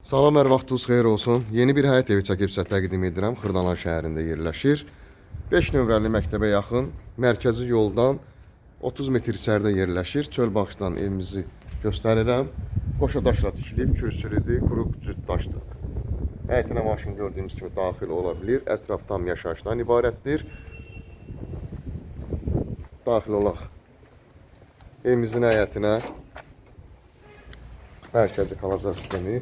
Salam, hər vaxtınız xeyir olsun. Yeni bir həyət evi çəkib sizə təqdim edirəm. Xırdalan şəhərində yerləşir. 5 nömrəli məktəbə yaxın, mərkəzi yoldan 30 metr içəridə yerləşir. Çöl baxışdan evimizi göstərirəm. Qoşa daşla tikilib, kürsülüdür, qrup cüt daşdır. Həyətinə maşın gördüyümüz kimi daxil ola bilir. Ətraf tam yaşayışdan ibarətdir. Daxil olaq evimizin həyətinə. Mərkəzi kanalizasiya sistemi.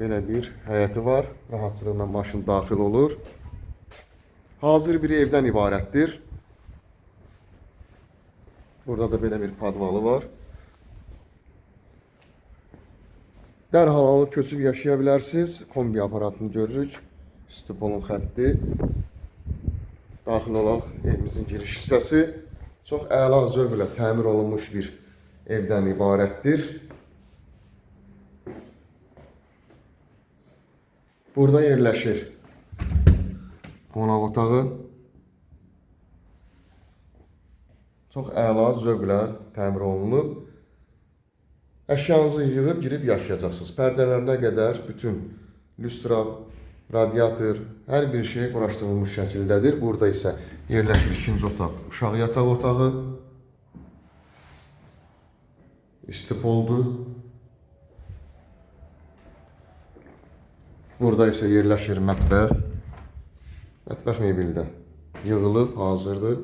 Belə bir həyəti var. Rahatçılıqla maşın daxil olur. Hazır bir evdən ibarətdir. Burada da belə bir padvalı var. Dərhal alıb köçüb yaşaya bilərsiniz. Kombi aparatını görürük. Stipolun xətti. Daxil olaq evimizin giriş hissəsi. Çox əla zövqlə təmir olunmuş bir evdən ibarətdir. Burada yerləşir qonaq otağı. Çox əla zövqlə təmir olunub. Əşyanızı yığıb girib yaşayacaqsınız. Pərdələrinə qədər bütün lüstra, radiator, hər bir şey quraşdırılmış şəkildədir. Burada isə yerləşir ikinci otaq, uşaq yataq otağı. İstipoldur. Burada isə yerləşir mətbəx. Mətbəx mebeli də yığılıb, hazırdır.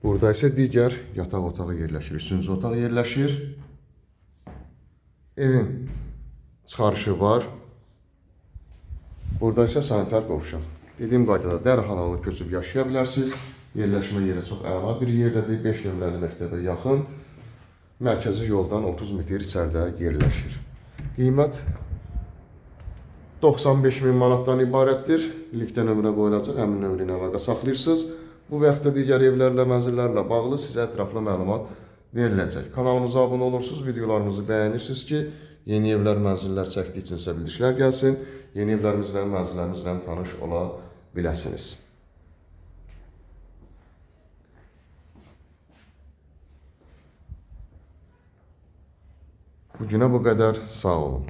Burada isə digər yataq otağı yerləşir, üçüncü otaq yerləşir. Evin çıxarışı var. Burada isə sanitar qovşaq. Dediyim qaydada dərhal alıb köçüb yaşaya bilərsiniz. Yerləşmə yeri çox əla bir yerdədir. 5 nömrəli məktəbə yaxın. Mərkəzi yoldan 30 metr içəridə yerləşir. Qiymət 95.000 manatdan ibarətdir. Linkdə nömrə qoyulacaq, həmin nömrə ilə əlaqə saxlayırsınız. Bu və yaxud da digər evlərlə, mənzillərlə bağlı sizə ətraflı məlumat veriləcək. Kanalımıza abunə olursunuz, videolarımızı bəyənirsiniz ki, yeni evlər, mənzillər çəkdiyi üçün sizə bildirişlər gəlsin. Yeni evlərimizlə, mənzillərimizlə tanış ola biləsiniz. Bugünə bu qədər, sağ olun.